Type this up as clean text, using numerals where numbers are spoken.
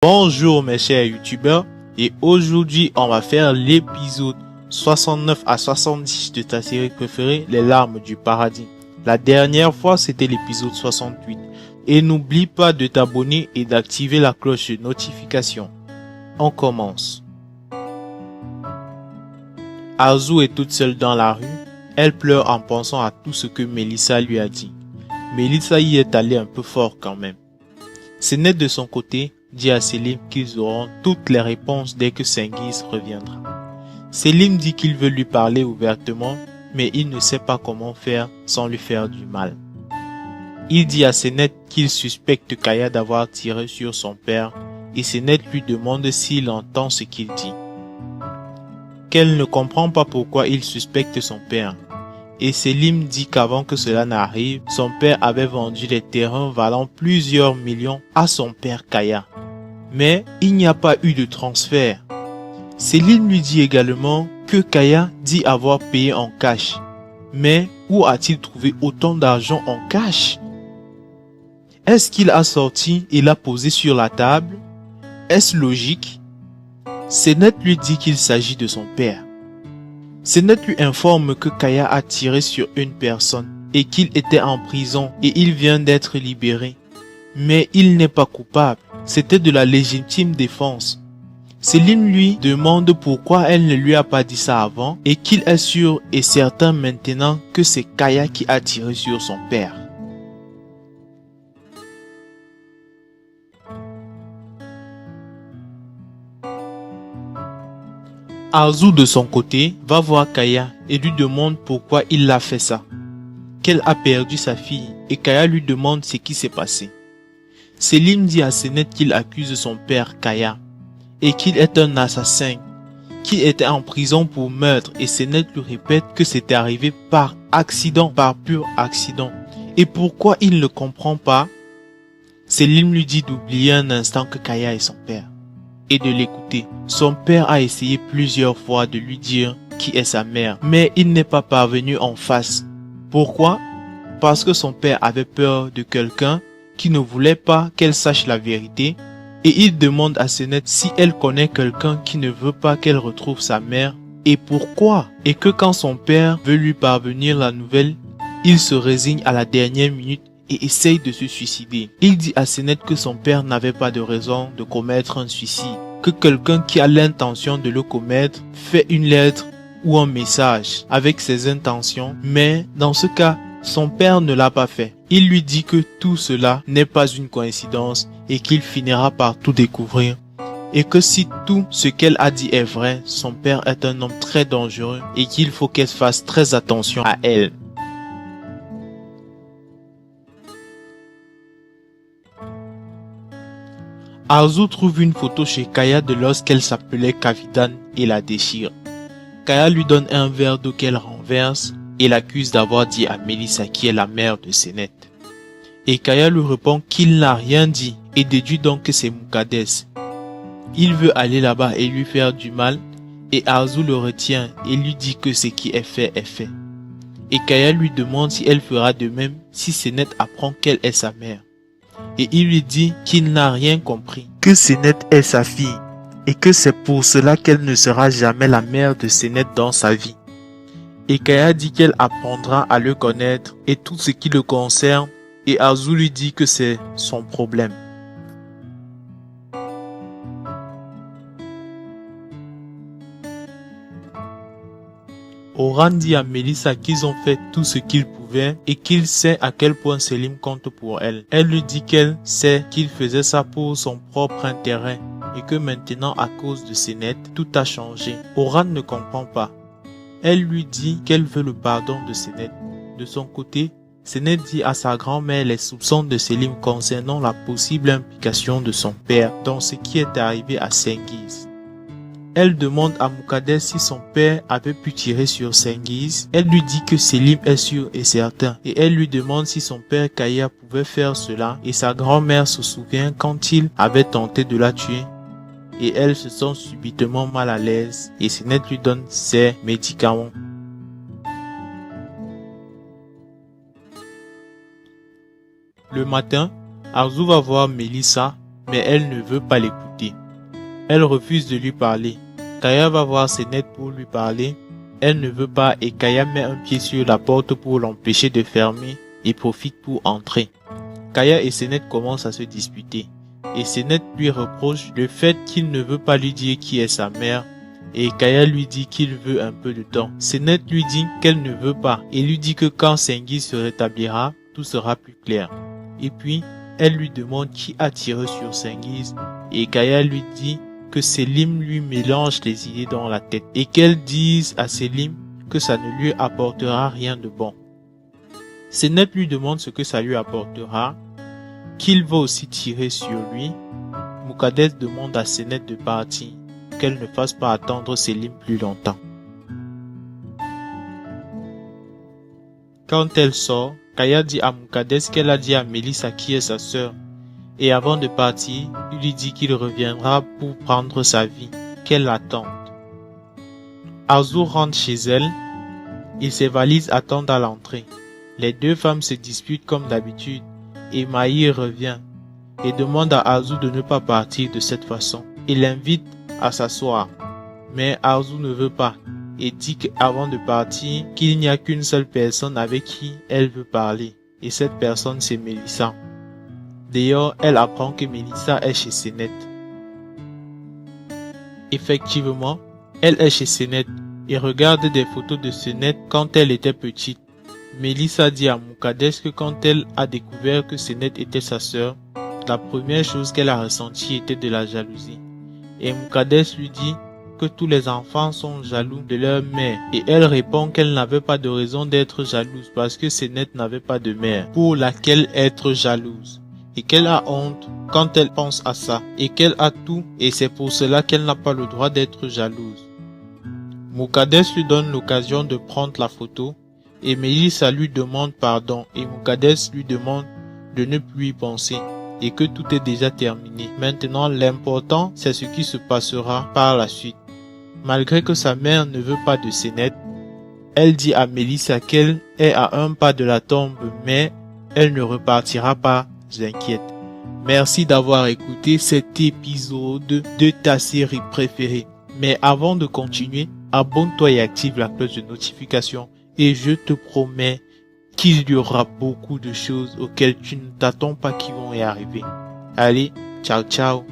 Bonjour mes chers youtubeurs et aujourd'hui on va faire l'épisode 69 à 70 de ta série préférée, Les larmes du paradis. La dernière fois c'était l'épisode 68 et n'oublie pas de t'abonner et d'activer la cloche de notification. On commence. Arzu est toute seule dans la rue, elle pleure en pensant à tout ce que Melissa lui a dit. Melissa y est allée un peu fort quand même. Senet de son côté dit à Selim qu'ils auront toutes les réponses dès que Cengiz reviendra. Selim dit qu'il veut lui parler ouvertement, mais il ne sait pas comment faire sans lui faire du mal. Il dit à Senet qu'il suspecte Kaya d'avoir tiré sur son père et Senet lui demande s'il entend ce qu'il dit. Qu'elle ne comprend pas pourquoi il suspecte son père. Et Selim dit qu'avant que cela n'arrive, son père avait vendu les terrains valant plusieurs millions à son père Kaya. Mais il n'y a pas eu de transfert. Selim lui dit également que Kaya dit avoir payé en cash. Mais où a-t-il trouvé autant d'argent en cash? Est-ce qu'il a sorti et l'a posé sur la table? Est-ce logique? Senet lui dit qu'il s'agit de son père. Senet lui informe que Kaya a tiré sur une personne et qu'il était en prison et il vient d'être libéré. Mais il n'est pas coupable, c'était de la légitime défense. Selim lui demande pourquoi elle ne lui a pas dit ça avant et qu'il est sûr et certain maintenant que c'est Kaya qui a tiré sur son père. Arzu de son côté va voir Kaya et lui demande pourquoi il a fait ça. Qu'elle a perdu sa fille et Kaya lui demande ce qui s'est passé. Selim dit à Senet qu'il accuse son père Kaya et qu'il est un assassin, qu'il était en prison pour meurtre et Senet lui répète que c'était arrivé par accident, par pur accident. Et pourquoi il ne comprend pas? Selim lui dit d'oublier un instant que Kaya est son père et de l'écouter. Son père a essayé plusieurs fois de lui dire qui est sa mère, mais il n'est pas parvenu en face. Pourquoi? Parce que son père avait peur de quelqu'un qui ne voulait pas qu'elle sache la vérité, et il demande à Senet si elle connaît quelqu'un qui ne veut pas qu'elle retrouve sa mère, et pourquoi, et que quand son père veut lui parvenir la nouvelle, il se résigne à la dernière minute et essaye de se suicider. Il dit à Senet que son père n'avait pas de raison de commettre un suicide, que quelqu'un qui a l'intention de le commettre fait une lettre ou un message avec ses intentions, mais dans ce cas, son père ne l'a pas fait. Il lui dit que tout cela n'est pas une coïncidence et qu'il finira par tout découvrir. Et que si tout ce qu'elle a dit est vrai, son père est un homme très dangereux et qu'il faut qu'elle fasse très attention à elle. Arzu trouve une photo chez Kaya de lorsqu'elle s'appelait Kavidan et la déchire. Kaya lui donne un verre d'eau qu'elle renverse et l'accuse d'avoir dit à Melissa qui est la mère de Senet. Et Kaya lui répond qu'il n'a rien dit et déduit donc que c'est Mukaddes. Il veut aller là-bas et lui faire du mal et Arzu le retient et lui dit que ce qui est fait est fait. Et Kaya lui demande si elle fera de même si Senet apprend qu'elle est sa mère. Et il lui dit qu'il n'a rien compris, que Senet est sa fille et que c'est pour cela qu'elle ne sera jamais la mère de Senet dans sa vie. Et Kaya dit qu'elle apprendra à le connaître et tout ce qui le concerne et Arzu lui dit que c'est son problème. Orhan dit à Melissa qu'ils ont fait tout ce qu'ils pouvaient et qu'il sait à quel point Selim compte pour elle. Elle lui dit qu'elle sait qu'il faisait ça pour son propre intérêt et que maintenant à cause de Senet, tout a changé. Orhan ne comprend pas. Elle lui dit qu'elle veut le pardon de Senet. De son côté, Senet dit à sa grand-mère les soupçons de Selim concernant la possible implication de son père dans ce qui est arrivé à Cengiz. Elle demande à Mukaddes si son père avait pu tirer sur Cengiz. Elle lui dit que Selim est sûr et certain. Et elle lui demande si son père Kaya pouvait faire cela. Et sa grand-mère se souvient quand il avait tenté de la tuer. Et elle se sent subitement mal à l'aise. Et Senet lui donne ses médicaments. Le matin, Arzu va voir Melissa mais elle ne veut pas l'écouter. Elle refuse de lui parler. Kaya va voir Senet pour lui parler. Elle ne veut pas et Kaya met un pied sur la porte pour l'empêcher de fermer et profite pour entrer. Kaya et Senet commencent à se disputer et Senet lui reproche le fait qu'il ne veut pas lui dire qui est sa mère et Kaya lui dit qu'il veut un peu de temps. Senet lui dit qu'elle ne veut pas et lui dit que quand Senghis se rétablira, tout sera plus clair. Et puis, elle lui demande qui a tiré sur Senghis et Kaya lui dit que Selim lui mélange les idées dans la tête et qu'elle dise à Selim que ça ne lui apportera rien de bon. Senet lui demande ce que ça lui apportera, qu'il va aussi tirer sur lui. Muqaddes demande à Senet de partir, qu'elle ne fasse pas attendre Selim plus longtemps. Quand elle sort, Kaya dit à Muqaddes qu'elle a dit à Mélissa qui est sa sœur. Et avant de partir, il lui dit qu'il reviendra pour prendre sa vie, qu'elle l'attende. Arzu rentre chez elle et ses valises attendent à l'entrée. Les deux femmes se disputent comme d'habitude et Maï revient et demande à Arzu de ne pas partir de cette façon. Il l'invite à s'asseoir, mais Arzu ne veut pas et dit qu'avant de partir, qu'il n'y a qu'une seule personne avec qui elle veut parler et cette personne c'est Mélissa. D'ailleurs, elle apprend que Mélissa est chez Senet. Effectivement, elle est chez Senet et regarde des photos de Senet quand elle était petite. Mélissa dit à Muqaddes que quand elle a découvert que Senet était sa sœur, la première chose qu'elle a ressentie était de la jalousie. Et Muqaddes lui dit que tous les enfants sont jaloux de leur mère et elle répond qu'elle n'avait pas de raison d'être jalouse parce que Senet n'avait pas de mère pour laquelle être jalouse. Et qu'elle a honte quand elle pense à ça, et qu'elle a tout, et c'est pour cela qu'elle n'a pas le droit d'être jalouse. Muqaddes lui donne l'occasion de prendre la photo, et Mélissa lui demande pardon, et Muqaddes lui demande de ne plus y penser, et que tout est déjà terminé. Maintenant, l'important, c'est ce qui se passera par la suite. Malgré que sa mère ne veut pas de Senet, elle dit à Mélissa qu'elle est à un pas de la tombe, mais elle ne repartira pas. J'inquiète. Merci d'avoir écouté cet épisode de ta série préférée. Mais avant de continuer, abonne-toi et active la cloche de notification et je te promets qu'il y aura beaucoup de choses auxquelles tu ne t'attends pas qui vont y arriver. Allez, ciao ciao.